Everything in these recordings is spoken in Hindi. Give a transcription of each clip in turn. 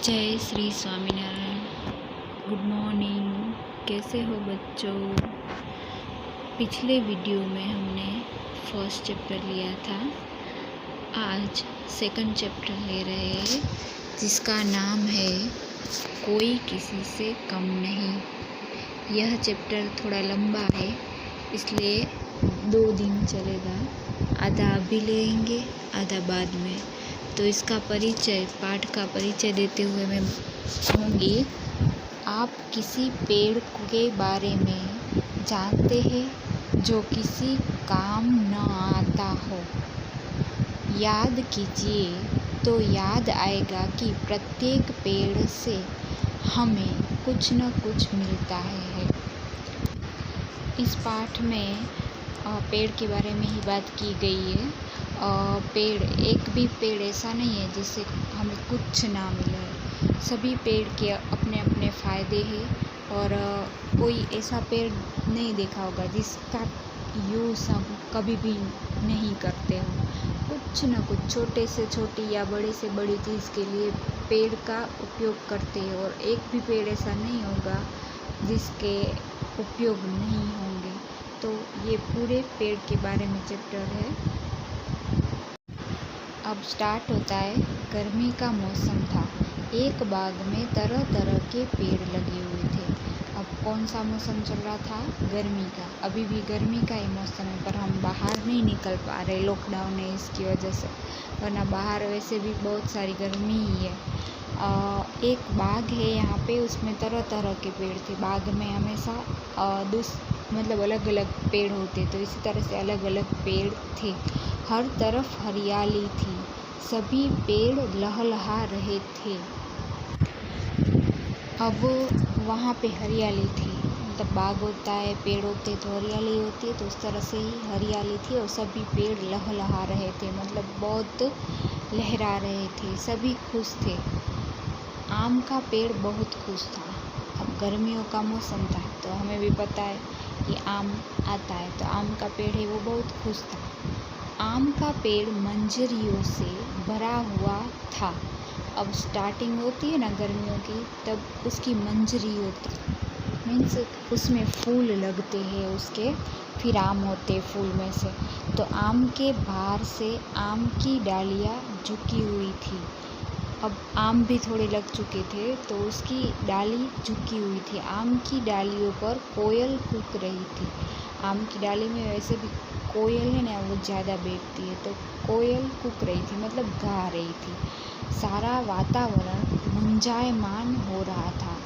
जय श्री स्वामीनारायण। Good morning. कैसे हो बच्चों? पिछले वीडियो में हमने फर्स्ट चैप्टर लिया था। आज सेकंड चैप्टर ले रहे हैं जिसका नाम है कोई किसी से कम नहीं। यह चैप्टर थोड़ा लंबा है इसलिए 2 दिन चलेगा। आधा अभी लेंगे आधा बाद में। तो इसका परिचय, पाठ का परिचय देते हुए मैं कहूँगी, आप किसी पेड़ के बारे में जानते हैं जो किसी काम न आता हो? याद कीजिए तो याद आएगा कि प्रत्येक पेड़ से हमें कुछ न कुछ मिलता है। इस पाठ में पेड़ के बारे में ही बात की गई है। एक भी पेड़ ऐसा नहीं है जिससे हमें कुछ ना मिले। सभी पेड़ के अपने अपने फ़ायदे हैं और कोई ऐसा पेड़ नहीं देखा होगा जिसका यूज़ हम कभी भी नहीं करते हो। कुछ न कुछ छोटे से छोटी या बड़े से बड़ी चीज़ के लिए पेड़ का उपयोग करते हैं और एक भी पेड़ ऐसा नहीं होगा जिसके उपयोग नहीं होंगे। तो ये पूरे पेड़ के बारे में चैप्टर है। अब स्टार्ट होता है। गर्मी का मौसम था। एक बाग में तरह तरह के पेड़ लगे हुए थे। अब कौन सा मौसम चल रहा था? गर्मी का। अभी भी गर्मी का ही मौसम है पर हम बाहर नहीं निकल पा रहे, लॉकडाउन है इसकी वजह से, वरना बाहर वैसे भी बहुत सारी गर्मी ही है। एक बाग है यहाँ पे, उसमें तरह तरह के पेड़ थे। बाग में हमेशा मतलब अलग अलग पेड़ होते, तो इसी तरह से अलग अलग पेड़ थे। हर तरफ हरियाली थी। सभी पेड़ लहलहा रहे थे। अब वहाँ पे हरियाली थी, मतलब बाग होता है, पेड़ होते तो हरियाली होती है, तो उस तरह से ही हरियाली थी और सभी पेड़ लहलहा रहे थे, मतलब बहुत लहरा रहे थे। सभी खुश थे। आम का पेड़ बहुत खुश था। अब गर्मियों का मौसम था तो हमें भी पता है कि आम आता है, तो आम का पेड़ है वो बहुत खुश था। आम का पेड़ मंजरियों से भरा हुआ था। अब स्टार्टिंग होती है ना गर्मियों की, तब उसकी मंजरी होती, मीन्स उसमें फूल लगते हैं उसके, फिर आम होते फूल में से। तो आम के बाहर से आम की डालियाँ झुकी हुई थी। अब आम भी थोड़े लग चुके थे तो उसकी डाली झुकी हुई थी। आम की डालियों पर कोयल कूक रही थी। आम की डाली में वैसे भी कोयल है ना, वो ज़्यादा बैठती है, तो कोयल कूक रही थी, मतलब गा रही थी। सारा वातावरण गुंजायमान हो रहा था,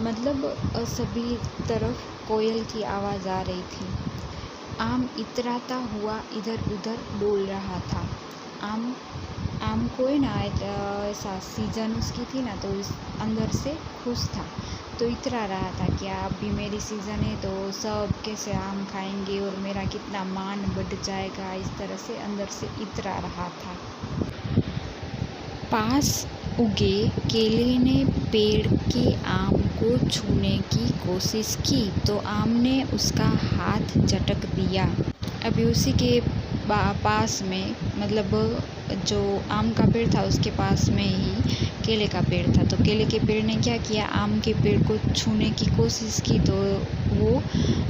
मतलब सभी तरफ कोयल की आवाज़ आ रही थी। आम इतराता हुआ इधर उधर डोल रहा था। आम को है ना ऐसा सीजन उसकी थी ना, तो इस अंदर से खुश था, तो इतरा रहा था कि अब भी मेरी सीज़न है तो सब कैसे आम खाएंगे और मेरा कितना मान बढ़ जाएगा। इस तरह से अंदर से इतरा रहा था। पास उगे केले ने पेड़ के आम को छूने की कोशिश की तो आम ने उसका हाथ झटक दिया। अभी उसी के पास में, मतलब जो आम का पेड़ था उसके पास में ही केले का पेड़ था, तो केले के पेड़ ने क्या किया, आम के पेड़ को छूने की कोशिश की, तो वो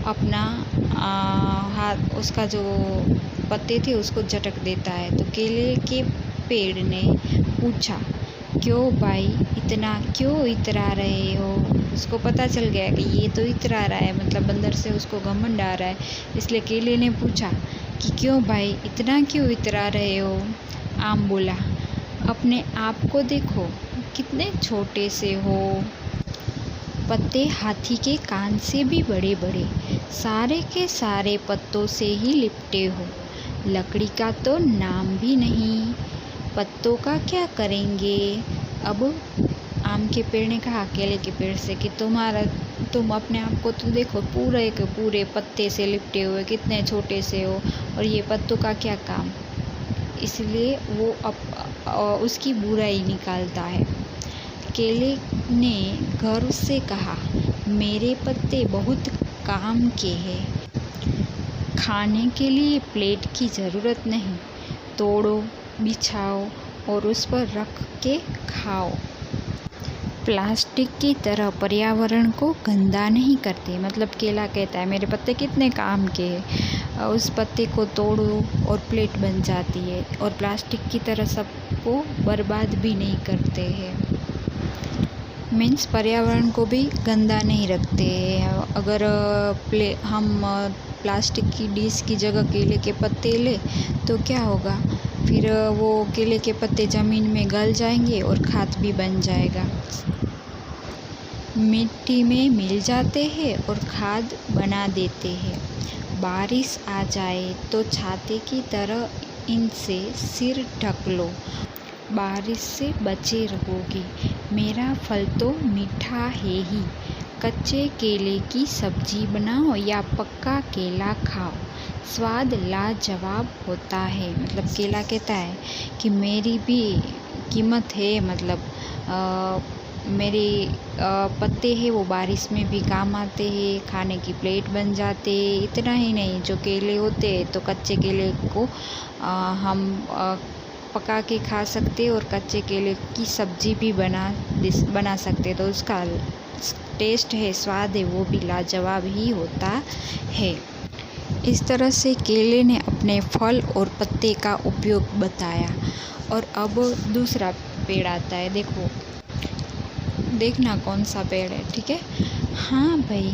अपना हाथ, उसका जो पत्ते थे उसको झटक देता है। तो केले के पेड़ ने पूछा, क्यों भाई, इतना क्यों इतरा रहे हो? उसको पता चल गया कि ये तो इतरा रहा है, मतलब अंदर से उसको घमंड आ रहा है, इसलिए केले ने पूछा कि क्यों भाई, इतना क्यों इतरा रहे हो? आम बोला, अपने आप को देखो, कितने छोटे से हो। पत्ते हाथी के कान से भी बड़े बड़े, सारे के सारे पत्तों से ही लिपटे हो। लकड़ी का तो नाम भी नहीं, पत्तों का क्या करेंगे? अब आम के पेड़ ने कहा केले के पेड़ से कि तुम अपने आप को तो देखो, पूरे के पूरे पत्ते से लिपटे हुए, कितने छोटे से हो, और ये पत्तों का क्या काम? इसलिए वो उसकी बुराई निकालता है। केले ने गर्व से कहा, मेरे पत्ते बहुत काम के हैं, खाने के लिए प्लेट की ज़रूरत नहीं, तोड़ो, बिछाओ और उस पर रख के खाओ। प्लास्टिक की तरह पर्यावरण को गंदा नहीं करते। मतलब केला कहता है मेरे पत्ते कितने काम के हैं, उस पत्ते को तोड़ो और प्लेट बन जाती है, और प्लास्टिक की तरह सबको बर्बाद भी नहीं करते हैं। मीन्स पर्यावरण को भी गंदा नहीं रखते हैं। अगर हम प्लास्टिक की डिश की जगह केले के पत्ते ले तो क्या होगा, फिर वो केले के पत्ते ज़मीन में गल जाएंगे और खाद भी बन जाएगा, मिट्टी में मिल जाते हैं और खाद बना देते हैं। बारिश आ जाए तो छाते की तरह इनसे सिर ढक लो, बारिश से बचे रहोगे। मेरा फल तो मीठा है ही, कच्चे केले की सब्जी बनाओ या पक्का केला खाओ, स्वाद लाजवाब होता है। मतलब केला कहता है कि मेरी भी कीमत है, मतलब मेरे पत्ते हैं वो बारिश में भी काम आते हैं, खाने की प्लेट बन जाते। इतना ही नहीं, जो केले होते हैं तो कच्चे केले को हम पका के खा सकते और कच्चे केले की सब्जी भी बना सकते, तो उसका टेस्ट है, स्वाद है, वो भी लाजवाब ही होता है। इस तरह से केले ने अपने फल और पत्ते का उपयोग बताया। और अब दूसरा पेड़ आता है, देखना कौन सा पेड़ है, ठीक है। हाँ भाई,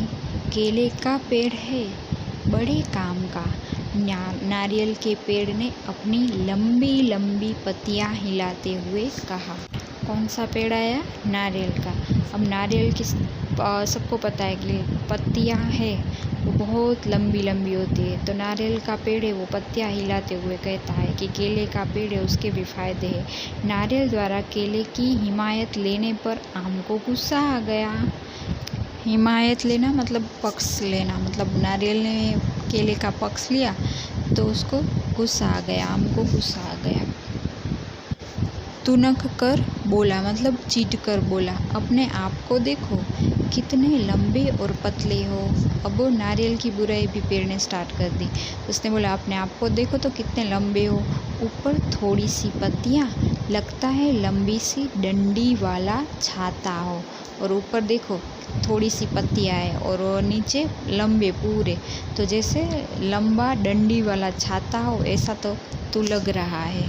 केले का पेड़ है, बड़े काम का। नारियल के पेड़ ने अपनी लंबी लंबी पत्तियां हिलाते हुए कहा। कौन सा पेड़ आया? नारियल का। अब नारियल की सबको पता है कि पत्तियां है वो बहुत लंबी लंबी होती है, तो नारियल का पेड़ है वो पत्तियां हिलाते हुए कहता है कि केले का पेड़ है उसके भी फायदे हैं। नारियल द्वारा केले की हिमायत लेने पर आम को गुस्सा आ गया। हिमायत लेना मतलब पक्ष लेना, मतलब नारियल ने केले का पक्ष लिया तो उसको गुस्सा आ गया, आम को गुस्सा आ गया। तुनक कर बोला, मतलब चीट कर बोला, अपने आप को देखो कितने लंबे और पतले हो। अब वो नारियल की बुराई भी पेड़ ने स्टार्ट कर दी। उसने बोला अपने आप को देखो तो कितने लंबे हो, ऊपर थोड़ी सी पत्तियाँ, लगता है लंबी सी डंडी वाला छाता हो, और ऊपर देखो थोड़ी सी पत्तियाँ है और नीचे लंबे पूरे, तो जैसे लंबा डंडी वाला छाता हो ऐसा तो लग रहा है।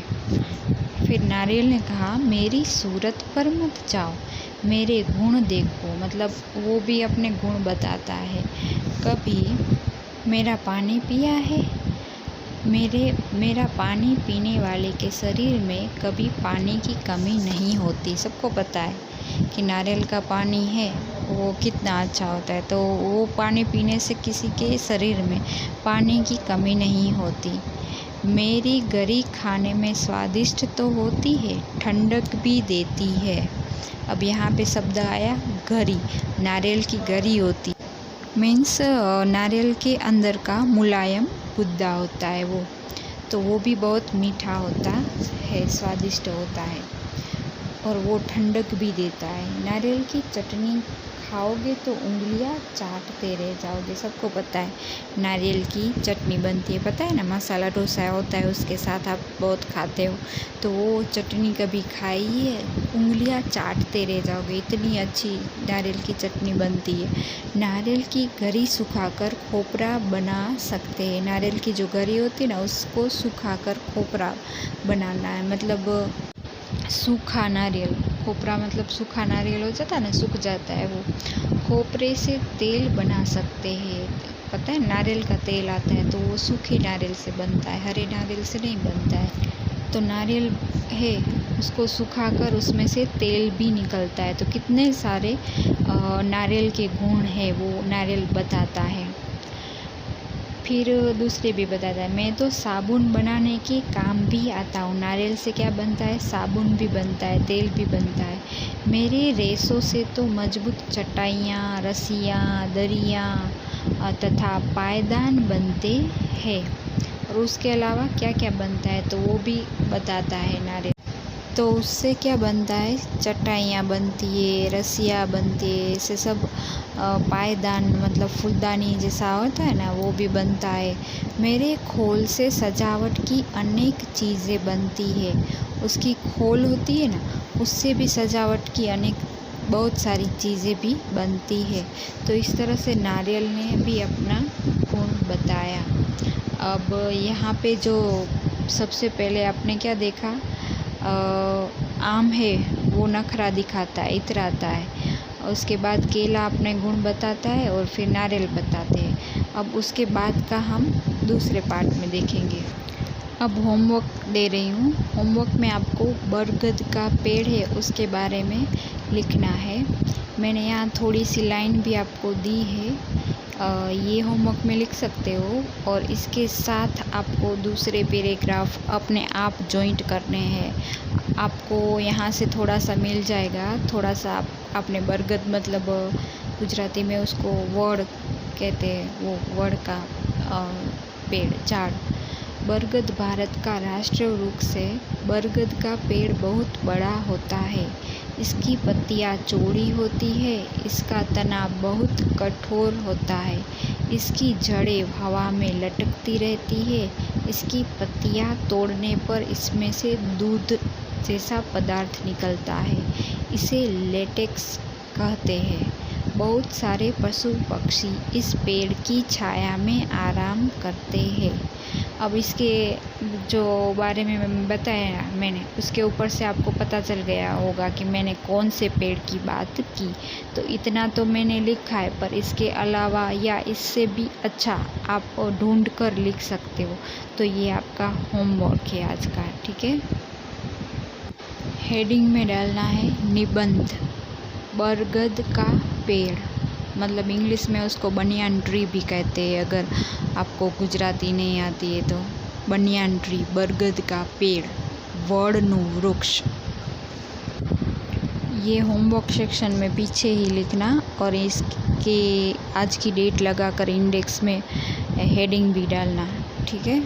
फिर नारियल ने कहा मेरी सूरत पर मत जाओ, मेरे गुण देखो। मतलब वो भी अपने गुण बताता है। कभी मेरा पानी पिया है? मेरा पानी पीने वाले के शरीर में कभी पानी की कमी नहीं होती। सबको पता है कि नारियल का पानी है वो कितना अच्छा होता है, तो वो पानी पीने से किसी के शरीर में पानी की कमी नहीं होती। मेरी गरी खाने में स्वादिष्ट तो होती है, ठंडक भी देती है। अब यहाँ पे शब्द आया गरी, नारियल की गरी होती मीन्स नारियल के अंदर का मुलायम गुद्दा होता है वो भी बहुत मीठा होता है, स्वादिष्ट होता है, और वो ठंडक भी देता है। नारियल की चटनी खाओगे तो उंगलियां चाटते रह जाओगे। सबको पता है नारियल की चटनी बनती है, पता है ना, मसाला डोसा होता है उसके साथ आप बहुत खाते हो, तो वो चटनी कभी खाई है, उंगलियां चाटते रह जाओगे, इतनी अच्छी नारियल की चटनी बनती है। नारियल की गरी सुखाकर खोपरा बना सकते हैं। नारियल की जो गरी होती है ना उसको सुखाकर खोपरा बनाना है, मतलब सूखा नारियल, खोपरा मतलब सूखा नारियल हो जाता है ना, सूख जाता है वो, खोपरे से तेल बना सकते हैं। पता है नारियल का तेल आता है तो वो सूखे नारियल से बनता है, हरे नारियल से नहीं बनता है। तो नारियल है उसको सुखाकर उसमें से तेल भी निकलता है, तो कितने सारे नारियल के गुण है वो नारियल बताता है। फिर दूसरे भी बताता है मैं तो साबुन बनाने के काम भी आता हूँ। नारियल से क्या बनता है? साबुन भी बनता है, तेल भी बनता है। मेरे रेशों से तो मजबूत चटाइयाँ, रस्सियाँ, दरियाँ तथा पायदान बनते हैं। और उसके अलावा क्या क्या बनता है तो वो भी बताता है नारियल। तो उससे क्या बनता है? चटाइयाँ बनती है, रस्सियाँ बनती है, ऐसे सब पायदान मतलब फूलदानी जैसा होता है ना वो भी बनता है। मेरे खोल से सजावट की अनेक चीज़ें बनती है, उसकी खोल होती है ना, उससे भी सजावट की बहुत सारी चीज़ें भी बनती है। तो इस तरह से नारियल ने भी अपना गुण बताया। अब यहाँ पे जो सबसे पहले आपने क्या देखा, आम है वो नखरा दिखाता है, इतराता है। उसके बाद केला अपने गुण बताता है और फिर नारियल बताते हैं। अब उसके बाद का हम दूसरे पार्ट में देखेंगे। अब होमवर्क दे रही हूँ। होमवर्क में आपको बरगद का पेड़ है उसके बारे में लिखना है। मैंने यहाँ थोड़ी सी लाइन भी आपको दी है, ये होमवर्क में लिख सकते हो। और इसके साथ आपको दूसरे पैराग्राफ अपने आप जॉइंट करने हैं। आपको यहाँ से थोड़ा सा मिल जाएगा, थोड़ा सा आपने बरगद मतलब गुजराती में उसको वड कहते हैं, वो वड का पेड़, झाड़। बरगद भारत का राष्ट्रीय वृक्ष है। बरगद का पेड़ बहुत बड़ा होता है। इसकी पत्तियाँ चौड़ी होती है। इसका तना बहुत कठोर होता है। इसकी जड़ें हवा में लटकती रहती है। इसकी पत्तियाँ तोड़ने पर इसमें से दूध जैसा पदार्थ निकलता है। इसे लेटेक्स कहते हैं। बहुत सारे पशु पक्षी इस पेड़ की छाया में आराम करते हैं। अब इसके जो बारे में बताया मैंने, उसके ऊपर से आपको पता चल गया होगा कि मैंने कौन से पेड़ की बात की। तो इतना तो मैंने लिखा है, पर इसके अलावा या इससे भी अच्छा आप ढूंढ कर लिख सकते हो। तो ये आपका होमवर्क है आज का, ठीक है। हेडिंग में डालना है निबंध। बरगद का पेड़, मतलब इंग्लिश में उसको बनियान ट्री भी कहते हैं। अगर आपको गुजराती नहीं आती है तो बनियान ट्री, बरगद का पेड़, वडનું वृक्ष। ये होमवर्क सेक्शन में पीछे ही लिखना और इसके आज की डेट लगाकर इंडेक्स में हेडिंग भी डालना, ठीक है।